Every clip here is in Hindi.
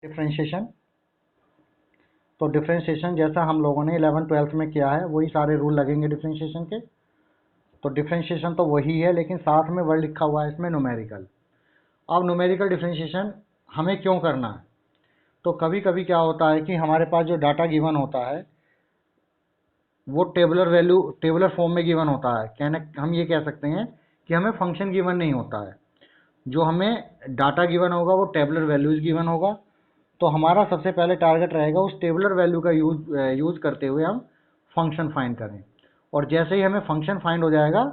डिफ्रेंशिएशन। तो डिफ्रेंशिएशन जैसा हम लोगों ने 11th-12th में किया है वही सारे रूल लगेंगे डिफ्रेंशिएशन के। तो डिफ्रेंशिएशन तो वही है, लेकिन साथ में वर्ड लिखा हुआ है इसमें न्यूमेरिकल। अब न्यूमेरिकल डिफ्रेंशिएशन हमें क्यों करना है? तो कभी कभी क्या होता है कि हमारे पास जो डाटा गिवन होता है वो टेबुलर फॉर्म में गिवन होता है। कहने हम ये कह सकते हैं कि हमें फंक्शन गिवन नहीं होता है। जो हमें डाटा गिवन होगा वो टेबुलर वैल्यूज गिवन होगा। तो हमारा सबसे पहले टारगेट रहेगा उस टेबुलर वैल्यू का यूज करते हुए हम फंक्शन फाइंड करें। और जैसे ही हमें फंक्शन फाइंड हो जाएगा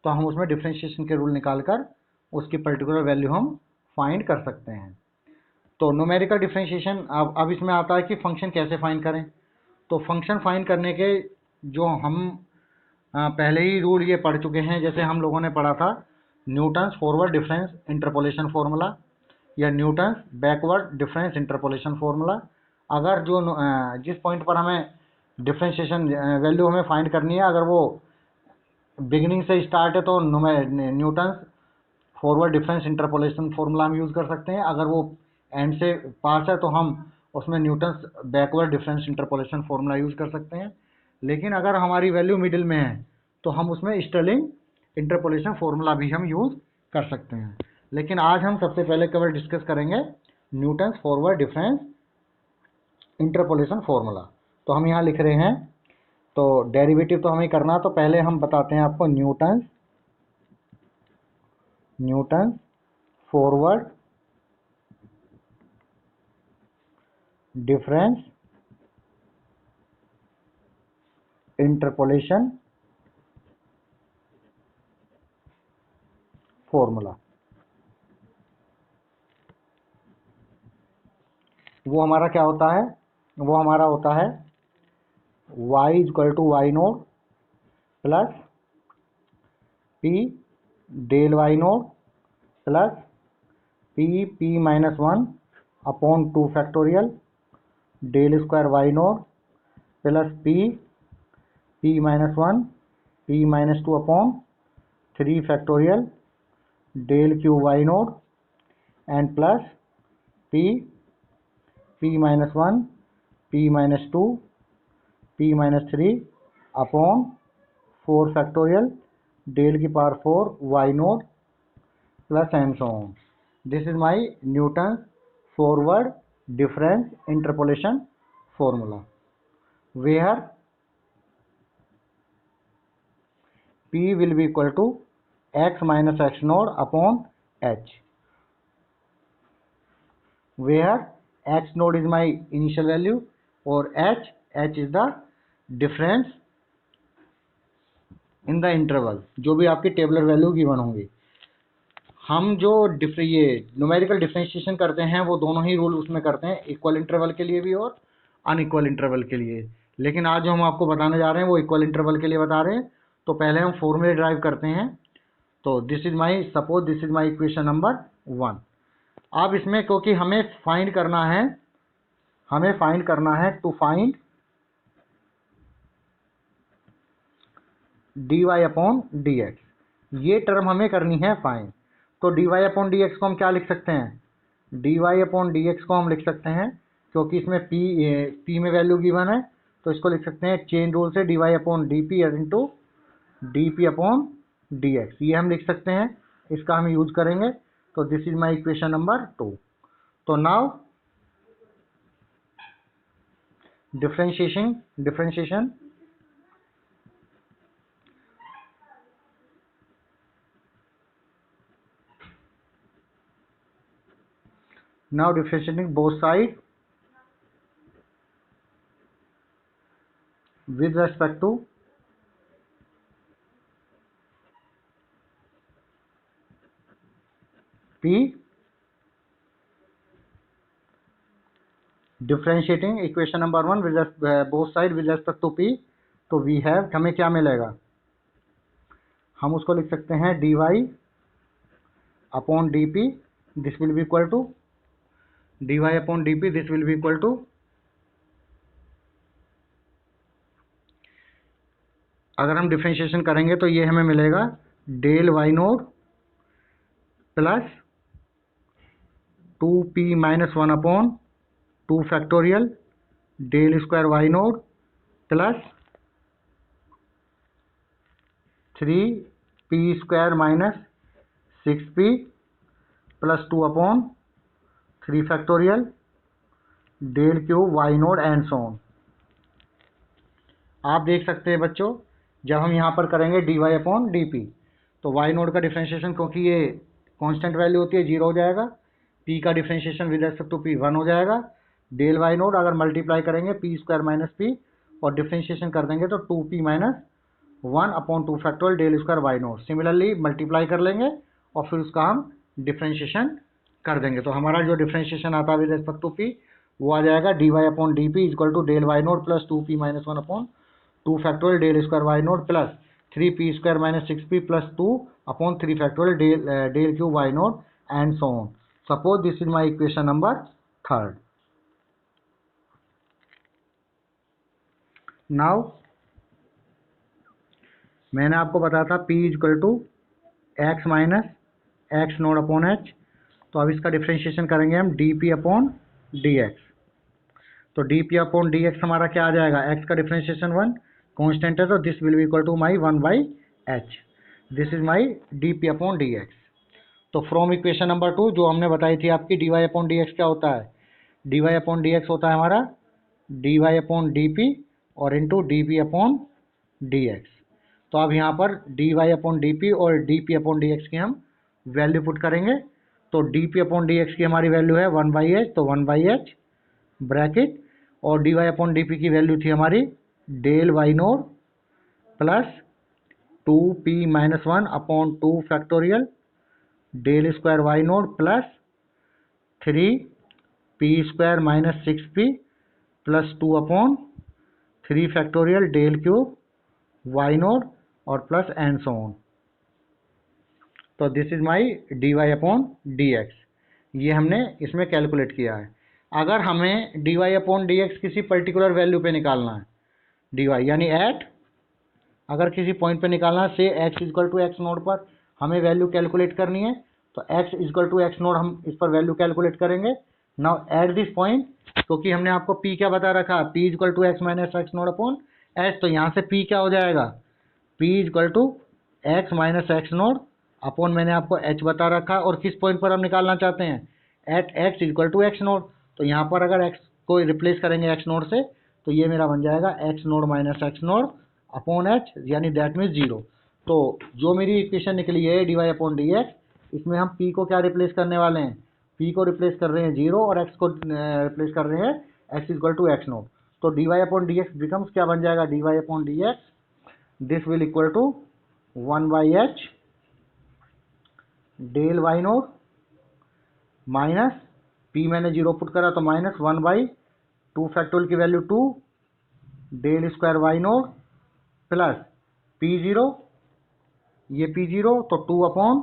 तो हम उसमें डिफ्रेंशिएशन के रूल निकाल कर उसकी पर्टिकुलर वैल्यू हम फाइंड कर सकते हैं। तो न्यूमेरिकल डिफ्रेंशिएशन अब इसमें आता है कि फंक्शन कैसे फाइंड करें। तो फंक्शन फाइंड करने के जो हम पहले ही रूल ये पढ़ चुके हैं। जैसे हम लोगों ने पढ़ा था Newton's forward difference interpolation formula या Newton's backward difference interpolation formula. अगर जो जिस पॉइंट पर हमें डिफ्रेंशिएशन वैल्यू हमें फाइंड करनी है, अगर वो बिगिनिंग से स्टार्ट है तो Newton's forward difference interpolation formula हम यूज़ कर सकते हैं। अगर वो एंड से पास है तो हम उसमें Newton's backward difference interpolation formula use कर सकते हैं। लेकिन अगर हमारी वैल्यू मिडिल में है तो हम उसमें स्टर्लिंग इंटरपोलेशन फार्मूला भी हम यूज़ कर सकते हैं। लेकिन आज हम सबसे पहले केवल डिस्कस करेंगे Newton's forward difference interpolation formula. तो हम यहाँ लिख रहे हैं, तो डेरिवेटिव तो हमें करना, तो पहले हम बताते हैं आपको Newton's forward difference interpolation formula. वो हमारा क्या होता है? वो हमारा होता है y equal to y note plus p del y note plus p minus 1 upon 2 factorial del square y note plus p minus 1 p minus 2 upon 3 factorial del cube y note and plus p minus 1 p minus 2 p minus 3 upon 4 factorial del की power 4 y note plus and so on. This is my Newton forward difference interpolation formula where p will be equal to x minus x naught upon h, where x naught is my initial value और h is the difference in the interval, जो भी आपकी टेबुलर वैल्यू गिवन होंगी। हम जो ये न्यूमेरिकल डिफरेंशिएशन करते हैं वो दोनों ही रूल उसमें करते हैं, इक्वल इंटरवल के लिए भी और अनइक्वल इंटरवल के लिए। लेकिन आज जो हम आपको बताने जा रहे हैं वो इक्वल इंटरवल के लिए बता रहे हैं। तो पहले हम फॉर्मूले ड्राइव करते हैं। तो this is my equation number 1। अब इसमें क्योंकि हमें फाइंड करना है to find dy upon dx, ये टर्म हमें करनी है फाइंड। तो dy अपॉन dx को हम क्या लिख सकते हैं? dy अपॉन dx को हम लिख सकते हैं, क्योंकि इसमें p में वैल्यू गिवन है तो इसको लिख सकते हैं चेन रूल से dy upon dp into dp upon dx, ये हम लिख सकते हैं। इसका हम यूज करेंगे। तो this is my equation number 2। तो now differentiation now differentiating both sides with respect to p, differentiating equation number 1 with both sides with respect to p, तो we have, हमें क्या मिलेगा? हम उसको लिख सकते हैं dy upon dp, this will be equal to dy upon dp, this will be equal to, अगर हम डिफरेंशिएशन करेंगे तो ये हमें मिलेगा del y note plus 2p minus 1 upon 2 factorial del square y node plus 3p square minus 6p plus 2 upon 3 factorial del cube y nought and so on. आप देख सकते हैं बच्चों, जब हम यहाँ पर करेंगे d y upon d p, तो वाई नोड का डिफ्रेंशिएशन क्योंकि ये कांस्टेंट वैल्यू होती है 0 हो जाएगा, पी का differentiation with respect to p 1 हो जाएगा, डेल वाई नोड अगर मल्टीप्लाई करेंगे पी स्क्वायर माइनस पी और डिफ्रेंशिएशन कर देंगे तो 2p minus 1 upon 2 factorial del square y nought. Similarly multiply कर लेंगे और फिर उसका हम डिफ्रेंशिएशन कर देंगे, तो हमारा जो डिफ्रेंशिएशन आता है विद रेस्पेक्ट टू पी वो आ जाएगा d y upon d p equal to del y node plus 2p minus 1 upon 2 factorial del square y node plus 3p square minus 6p plus 2 upon 3 factorial del cube y nought and so on. Suppose this is my equation number 3rd। Now मैंने आपको बताया था p equal to x minus x nought upon h, तो अब इसका डिफ्रेंशिएशन करेंगे हम D p upon d x. तो d p upon d x हमारा क्या आ जाएगा, एक्स का डिफ्रेंशिएशन 1 कांस्टेंट है तो this will be equal to my 1 by h. This is my d p upon d x. तो फ्रॉम इक्वेशन नंबर 2 जो हमने बताई थी आपकी d y upon d x क्या होता है, d y upon d x होता है हमारा d y upon d p और into d p upon d x. तो अब यहाँ पर d y upon d p और D p upon d x की हम वैल्यू पुट करेंगे। तो d p upon d x की हमारी वैल्यू है 1 बाई एच, तो 1 बाई एच ब्रैकेट, और d y upon d p की वैल्यू थी हमारी del y node plus 2p minus 1 upon 2 factorial del square y node plus 3p square minus 6p plus 2 upon 3 factorial del cube y nought और प्लस एंड सो ऑन। तो this is my d y upon d x, ये हमने इसमें कैलकुलेट किया है। अगर हमें d y upon d x किसी पर्टिकुलर वैल्यू पे निकालना है, डी वाई यानी एट अगर किसी पॉइंट पे निकालना है, से x equal to x nought पर हमें वैल्यू कैलकुलेट करनी है, तो x equal to x nought हम इस पर वैल्यू कैलकुलेट करेंगे। नाउ एट दिस पॉइंट, क्योंकि हमने आपको पी क्या बता रखा, p equal to x minus x nought upon h, तो यहाँ से पी क्या हो जाएगा, p equal to x minus x nought upon मैंने आपको एच बता रखा, और किस पॉइंट पर हम निकालना चाहते हैं, at x equal to x node. तो यहाँ पर अगर एक्स को रिप्लेस करेंगे एक्स नोड से, तो ये मेरा बन जाएगा x nought minus x nought upon h, यानी दैट मीन्स 0। तो जो मेरी इक्वेशन निकली है d y upon d x, इसमें हम पी को क्या रिप्लेस करने वाले हैं, पी को रिप्लेस कर रहे हैं 0 और एक्स को रिप्लेस कर रहे हैं x equal to x node. तो d y upon d x becomes क्या बन जाएगा, d y upon d x this will equal to 1 by h del y node minus p मैंने 0 पुट करा तो माइनस 1 बाई 2 फैक्टोरियल की value 2 del square y node plus P0, ये P0 तो 2 अपॉन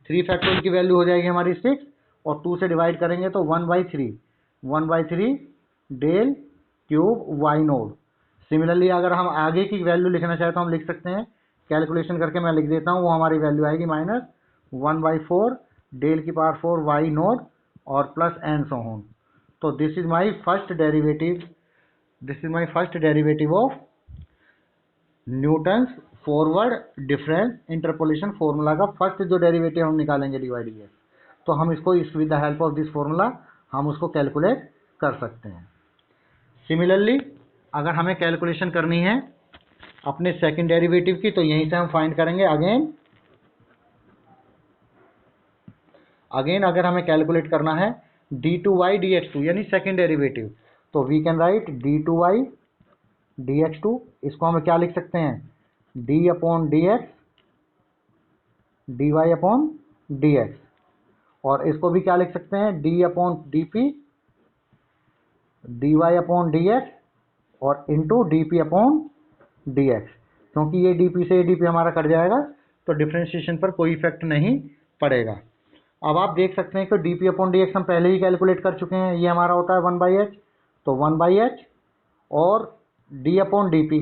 3 फैक्टोरियल की वैल्यू हो जाएगी हमारी 6 और 2 से डिवाइड करेंगे तो 1/3 del cube y nought. Similarly अगर हम आगे की वैल्यू लिखना चाहें तो हम लिख सकते हैं, कैलकुलेशन करके मैं लिख देता हूँ, वो हमारी वैल्यू आएगी माइनस 1/4 डेल की पावर 4 वाई नोड और प्लस एंड सो ऑन। तो this is my first derivative of Newton's forward difference interpolation formula का फर्स्ट जो डेरिवेटिव हम निकालेंगे डी वाई डी एक्स, तो हम इसको इस with the help of this formula हम उसको कैलकुलेट कर सकते हैं। सिमिलरली अगर हमें कैलकुलेशन करनी है अपने सेकंड डेरिवेटिव की, तो यहीं से हम फाइंड करेंगे अगेन अगर हमें कैलकुलेट करना है d2y dx2 यानी सेकंड डेरिवेटिव, तो we can write d2y dx2, इसको हम क्या लिख सकते हैं, d upon d x dy upon dx, और इसको भी क्या लिख सकते हैं, d upon dp dy upon dx और इंटू dp अपॉन dx। क्योंकि ये dp से dp हमारा कट जाएगा तो डिफ्रेंशिएशन पर कोई इफेक्ट नहीं पड़ेगा। अब आप देख सकते हैं कि dp अपॉन dx हम पहले ही कैलकुलेट कर चुके हैं, ये हमारा होता है 1/h, तो 1/h और d अपॉन dp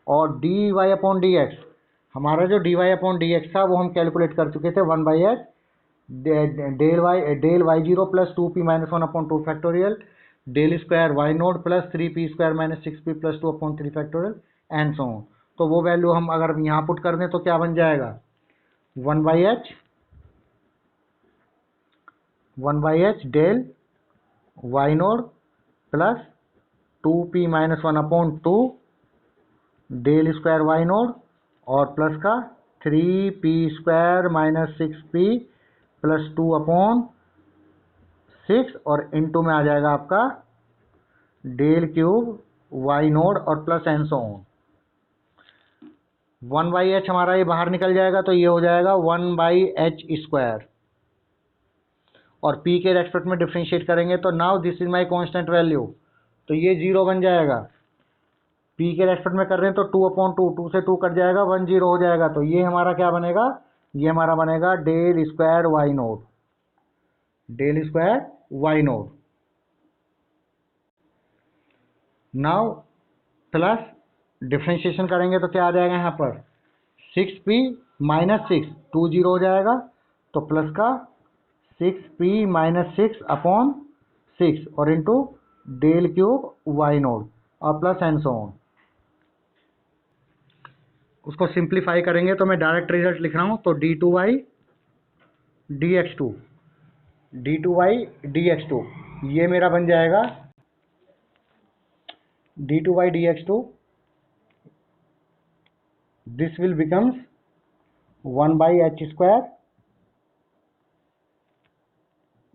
और dy अपॉन dx, हमारा जो dy अपॉन dx था वो हम कैलकुलेट कर चुके थे 1/h del y zero plus 2p-1/2 factorial, del square y node plus 3p² - 6p + 2/3 factorial and so on. तो वो वैल्यू हम अगर यहाँ पुट कर दें तो क्या बन जाएगा, 1/h del y node plus 2p-1/2 del square y nought और प्लस का 3p² - 6p + 2/6 और इनटू में आ जाएगा आपका डेल क्यूब वाई नोड और plus and so on. 1/h हमारा ये बाहर निकल जाएगा तो ये हो जाएगा 1/h²। और p के रेस्पेक्ट में डिफ्रेंशिएट करेंगे तो now this is my constant value, तो ये 0 बन जाएगा। p के रेस्पेक्ट में कर रहे हैं तो 2/2, 2 से 2 कट जाएगा, 1 0 हो जाएगा। तो ये हमारा क्या बनेगा, ये हमारा बनेगा del square y nought, del square y nought. Now plus differentiation करेंगे तो क्या आ जाएगा यहाँ पर 6p - 6, 2 0 हो जाएगा तो प्लस का 6p - 6/6 और into del cube y nought और प्लस एंड सो ऑन। उसको सिंप्लीफाई करेंगे तो मैं डायरेक्ट रिजल्ट लिख रहा हूँ, तो d2y dx2 ये मेरा बन जाएगा d2y dx2, this will becomes 1/h²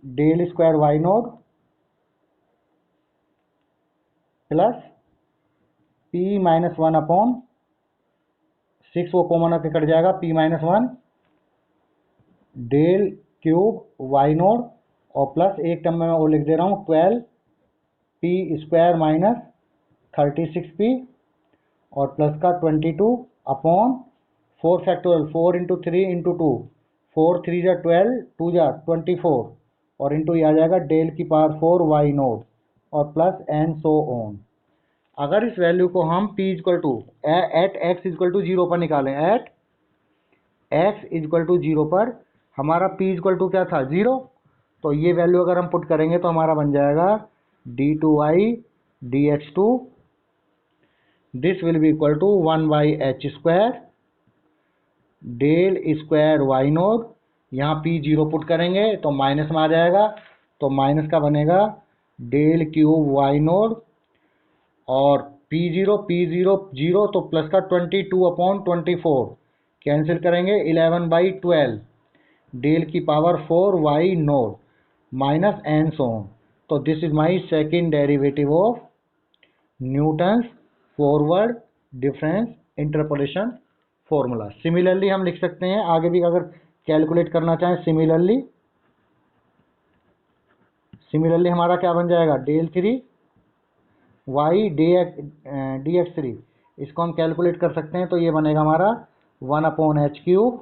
del square y node plus p-1/6, वो कॉमन होकर कट जाएगा, p-1 del cube y nought और प्लस एक टर्म में मैं वो लिख दे रहा हूँ 12p² - 36p और प्लस का 22/4 फैक्टोरियल, 4 × 3 × 2, 4 3 × 12, 2 24 और इंटू ये आ जाएगा डेल की पावर 4 वाई नोड और प्लस एंड सो ऑन। अगर इस वैल्यू को हम p एट x = 0 पर निकालें, एट x = 0 पर हमारा p क्या था 0, तो ये वैल्यू अगर हम पुट करेंगे तो हमारा बन जाएगा d2y dx2, this will be equal to 1/h² del square y nought, यहाँ p 0 पुट करेंगे तो माइनस में आ जाएगा, तो माइनस का बनेगा डेल क्यूब वाई नोड और p0 0 तो प्लस का 22/24 कैंसिल करेंगे 11/12 डेल की power 4 y node minus and so on. तो this is my second derivative of Newton's forward difference interpolation formula. Similarly हम लिख सकते हैं आगे भी, अगर कैलकुलेट करना चाहें सिमिलरली हमारा क्या बन जाएगा डेल 3 वाई dx3, इसको हम कैलकुलेट कर सकते हैं तो ये बनेगा हमारा 1/h³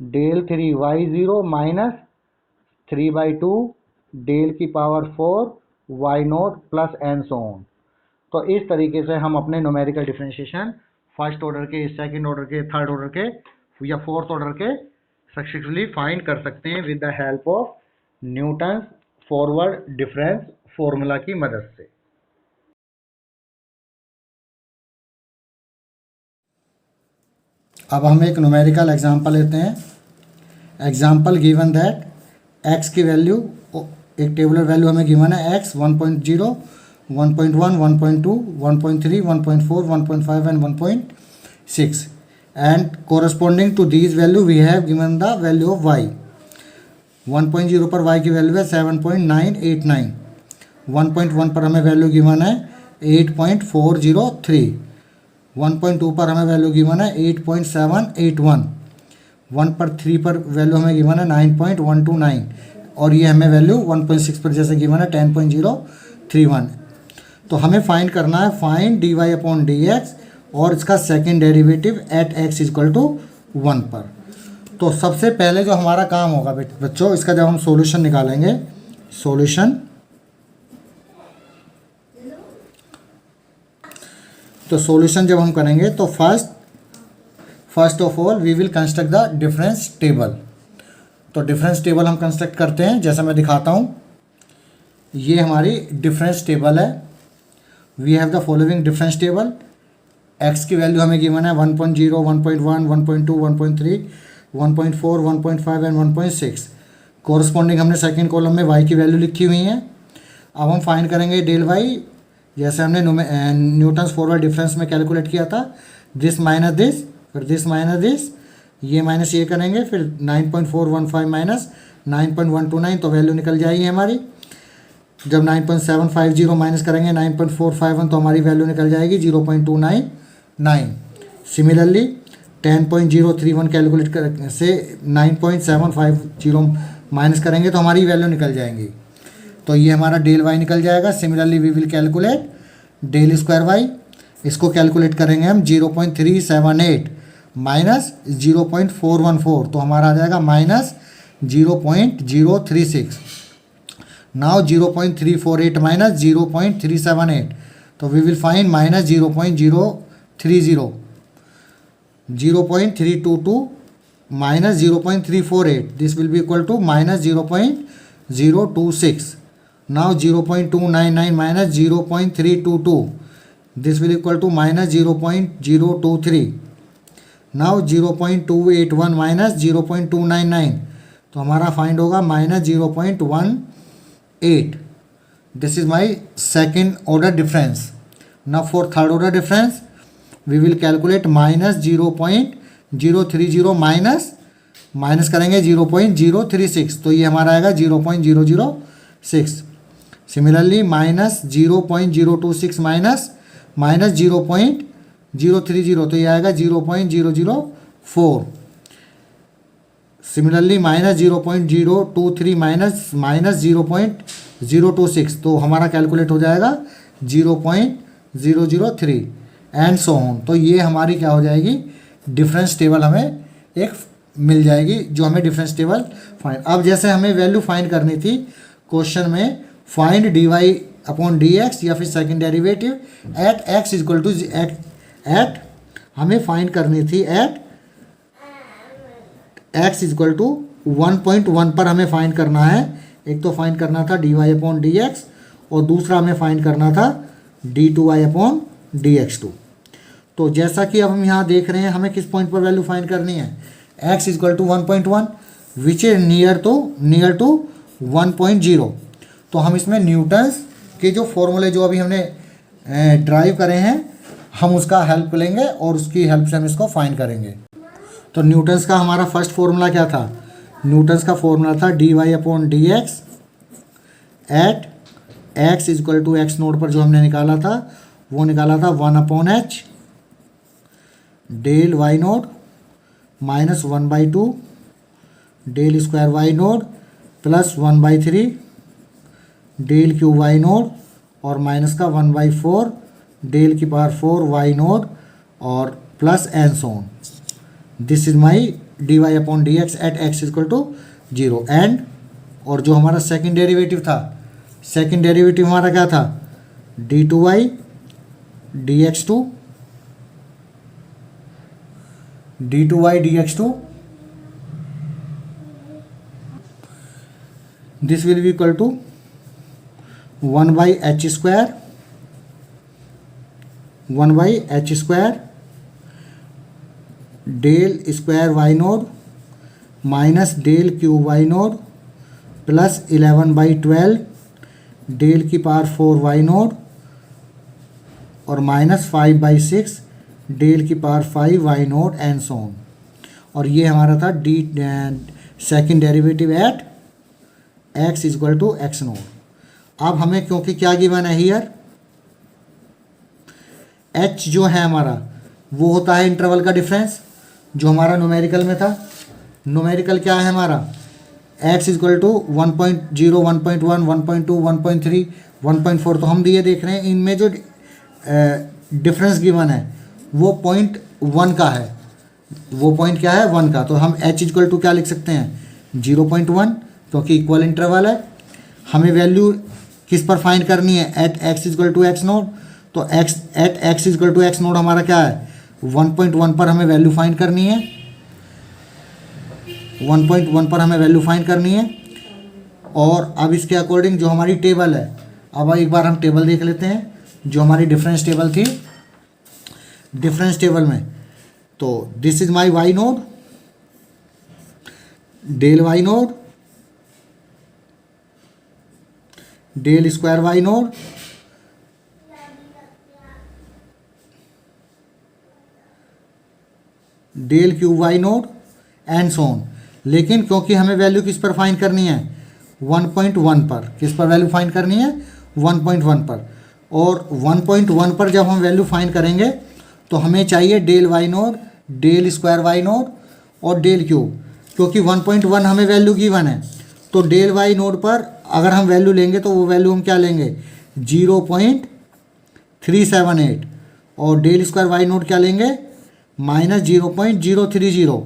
del 3 y 0 minus 3/2 del की power 4 y note plus and so on. तो इस तरीके से हम अपने न्यूमेरिकल डिफरेंशिएशन फर्स्ट ऑर्डर के, सेकंड ऑर्डर के, थर्ड ऑर्डर के या फोर्थ ऑर्डर के सक्सेसफुली फाइंड कर सकते हैं with the help of Newton's forward difference formula की मदद से। अब हम एक न्यूमेरिकल एग्जांपल लेते हैं। एग्जांपल गिवन दैट x की वैल्यू, एक टेबुलर वैल्यू हमें गिवन है x 1.0, 1.1, 1.2, 1.3, 1.4, 1.5 and 1.6 and corresponding to these value we have given the value of y। 1.0 पर y की वैल्यू है 7.989, 1.1 पर हमें वैल्यू गिवन है 8.403, 1.2 पर हमें वैल्यू गिवन है 8.781, 1/3 पर वैल्यू हमें गिवन है 9.129 और ये हमें वैल्यू 1.6 पर जैसे गिवन है 10.031। तो हमें फाइंड करना है फाइंड dy/dx और इसका सेकेंड डेरिवेटिव एट x = 1 पर। तो सबसे पहले जो हमारा काम होगा बच्चों, इसका जब हम सॉल्यूशन निकालेंगे, सॉल्यूशन जब हम करेंगे तो first of all we will construct the difference table. तो डिफरेंस टेबल हम कंस्ट्रक्ट करते हैं, जैसा मैं दिखाता हूँ। ये हमारी डिफरेंस टेबल है। We have the following difference table. X की वैल्यू हमें गिवन है 1.0, 1.1, 1.2, 1.3, 1.4, 1.5 एंड 1.6। कोरस्पॉन्डिंग हमने सेकंड कॉलम में वाई की वैल्यू लिखी हुई है। अब हम फाइंड करेंगे डेल वाई, जैसे हमने न्यूटन्स फॉरवर्ड डिफरेंस में कैलकुलेट किया था। दिस माइनस दिस, फिर दिस माइनस दिस, ये माइनस ये करेंगे, फिर 9.415 माइनस 9.129, तो वैल्यू निकल जाएगी हमारी। जब 9.750 माइनस करेंगे 9.451, तो हमारी वैल्यू निकल जाएगी 0.299। सिमिलरली 10.031 कैलकुलेट कर से 9.750 माइनस करेंगे तो हमारी वैल्यू निकल जाएंगी। तो ये हमारा डेल वाई निकल जाएगा। Similarly we will calculate del square y. इसको कैलकुलेट करेंगे हम 0.378 माइनस 0.414, तो हमारा आ जाएगा माइनस 0.036। नाउ 0.348 माइनस 0.378, तो we will find minus 0.030, 0.322 minus 0.348. This will be equal to minus 0.026. Now 0.299 minus 0.322. This will equal to minus 0.023. Now 0.281 minus 0.299. तो हमारा फाइंड होगा minus 0.18. This is my second order difference. Now for third order difference, we will calculate minus 0.030 minus करेंगे 0.036, तो ये हमारा आएगा 0.006। सिमिलरली माइनस 0.026 माइनस 0.030, तो ये आएगा 0.004। सिमिलरली माइनस 0.023 माइनस 0.026, तो हमारा कैलकुलेट हो जाएगा 0.003 एंड सो ऑन। तो ये हमारी क्या हो जाएगी, डिफरेंस टेबल हमें एक मिल जाएगी, जो हमें डिफरेंस टेबल फाइंड। अब जैसे हमें वैल्यू फाइंड करनी थी क्वेश्चन में, find d y upon d x या फिर second derivative at x equal to at हमें फाइंड करनी थी एट एक्स इक्वल टू 1.1 पर हमें फाइंड करना है। एक तो फाइंड करना था d y upon d x और दूसरा हमें फाइंड करना था d two y upon d x two. तो जैसा कि अब हम यहाँ देख रहे हैं, हमें किस पॉइंट पर वैल्यू फाइंड करनी है, x equal to 1.1 which is near to 1.0। तो हम इसमें न्यूटन्स के जो फॉर्मूले जो अभी हमने ड्राइव करे हैं, हम उसका हेल्प लेंगे और उसकी हेल्प से हम इसको फाइंड करेंगे। तो न्यूटन्स का हमारा फर्स्ट फॉर्मूला क्या था, न्यूटन्स का फॉर्मूला था d y upon d x at x equal to x nought पर जो हमने निकाला था वो निकाला था 1/h del y node minus 1/2 del square y node plus 1/3 del cube y nought और माइनस का 1/4 डेल की पावर 4 वाई नोड और plus and so on. This is my d y upon d x at x equal to 0 and, और जो हमारा सेकेंड डेरिवेटिव था, सेकेंड डेरिवेटिव हमारा क्या था, d two y d x two, d two y d x two, this will be equal to 1/h square, 1/h square del square y node minus del cube y node plus 11/12 del की पावर 4 वाई नोड और माइनस 5/6 डेल की power 5 y note and so on. और ये हमारा था the second derivative at x equal to x note. अब हमें क्योंकि क्या गिवन है हियर, एच जो है हमारा वो होता है इंटरवल का डिफरेंस जो हमारा न्यूमेरिकल में था। न्यूमेरिकल क्या है हमारा, एक्स इक्वल टू 1.0, 1.1, 1.2, 1.3, 1.4, तो हम दिए देख रहे हैं इनमें जो डिफरेंस गिवन है वो 0.1 का है, वो पॉइंट क्या है 1 का। तो हम h इक्वल टू क्या लिख सकते हैं 0.1, क्योंकि इक्वल इंटरवल है। हमें वैल्यू किस पर फाइंड करनी है, at x equal to x node. तो x at x equal to x node हमारा क्या है 1.1 पर हमें वैल्यू फाइंड करनी है। 1.1 पर हमें वैल्यू फाइंड करनी है। और अब इसके अकॉर्डिंग जो हमारी टेबल है, अब एक बार हम टेबल देख लेते हैं जो हमारी डिफरेंस टेबल थी। डिफरेंस टेबल में तो this is my y nought, del y nought, del square y nought, del cube y nought and so on. लेकिन क्योंकि हमें वैल्यू किस पर फाइंड करनी है, 1.1 पर। किस पर वैल्यू फाइंड करनी है, 1.1 पर। और 1.1 पर जब हम वैल्यू फाइंड करेंगे तो हमें चाहिए del y nought, del square y nought और डेल क्यूब। क्योंकि 1.1 हमें वैल्यू गिवन है, तो डेल वाई नोड पर अगर हम वैल्यू लेंगे तो वो वैल्यू हम क्या लेंगे, 0.378। और डेल स्क्वायर वाई नोड क्या लेंगे, -0.030।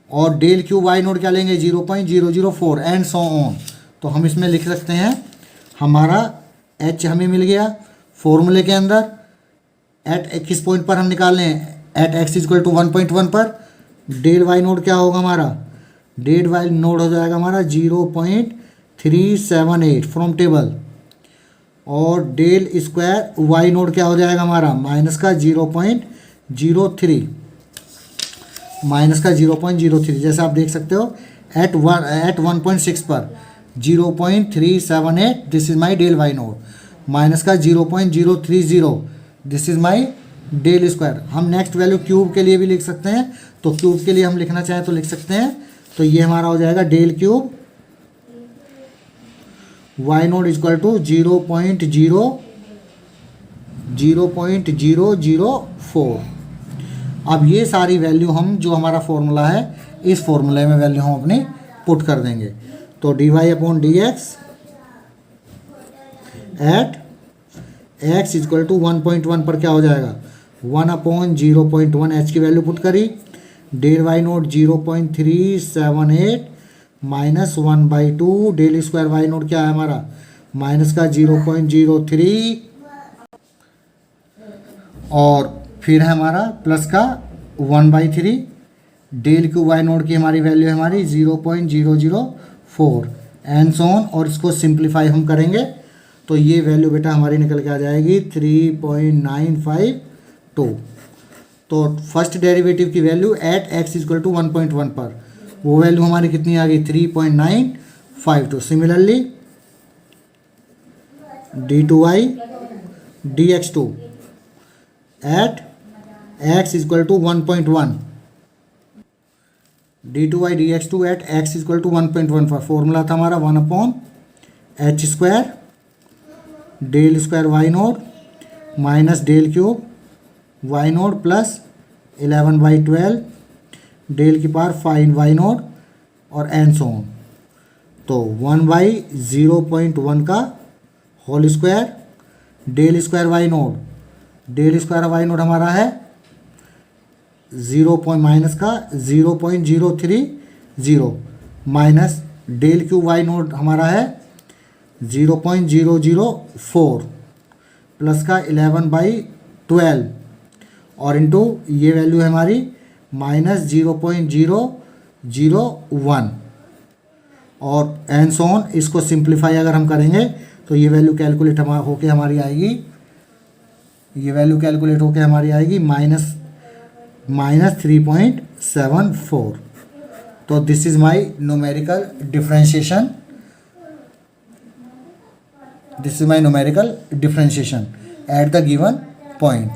और डेल क्यूब वाई नोड क्या लेंगे, 0.004 एंड सो ऑन। तो हम इसमें लिख सकते हैं हमारा h हमें मिल गया फॉर्मूले के अंदर। एट किस पॉइंट पर हम निकाल लें, एट x इक्वल टू 1.1 पर डेल वाई नोड क्या होगा हमारा, डेल वाई नोड हो जाएगा हमारा 0.378 फ्रॉम टेबल। और डेल स्क्वायर वाई नोड क्या हो जाएगा हमारा, माइनस का 0.03, माइनस का 0.03। जैसे आप देख सकते हो एट 1.6 पर 0.378 this is my del y node, minus का 0.030 this is my del square. हम नेक्स्ट वैल्यू क्यूब के लिए भी लिख सकते हैं, तो क्यूब के लिए हम लिखना चाहें तो लिख सकते हैं। तो ये हमारा हो जाएगा del cube y nought equal to 0.004। अब ये सारी वैल्यू हम जो हमारा फॉर्मूला है इस फॉर्मूले में वैल्यू हम अपनी पुट कर देंगे। तो dy/dx eight x equal to 1.1 पर क्या हो जाएगा, 1/0.1 h की वैल्यू पुट करी, del y nought 0.378 minus 1/2, del square y nought क्या है हमारा, माइनस का 0.03 और फिर है हमारा प्लस का 1/3। डेल क्यू वाई नोट की हमारी वैल्यू है हमारी 0.004 एंड सो ऑन। और इसको सिंप्लीफाई हम करेंगे तो ये वैल्यू बेटा हमारी निकल के आ जाएगी 3.952। तो फर्स्ट डेरिवेटिव की value at x equal to 1.1 पर वो वैल्यू हमारी कितनी आ गई, 3.952। Similarly d2y dx2 at x equal to 1.1, d2y dx2 at x equal to 1.1 पर फॉर्मूला था हमारा 1/h square del square y nought minus del cube y note plus 11/12 del की पावर 5 वाई नोट और एंड सो ऑन। तो 1/0.1 का whole square del square y nought, del square y nought हमारा है 0 माइनस का 0.030 minus del cube y nought हमारा है 0.004 प्लस का 11/12 और इनटू ये वैल्यू है हमारी -0.001 और एंड सो ऑन। इसको सिंप्लीफाई अगर हम करेंगे तो ये वैल्यू कैलकुलेट होके हमारी आएगी, ये वैल्यू कैलकुलेट होके हमारी आएगी -3.74। तो this is my numerical differentiation, this is my numerical differentiation at the given point.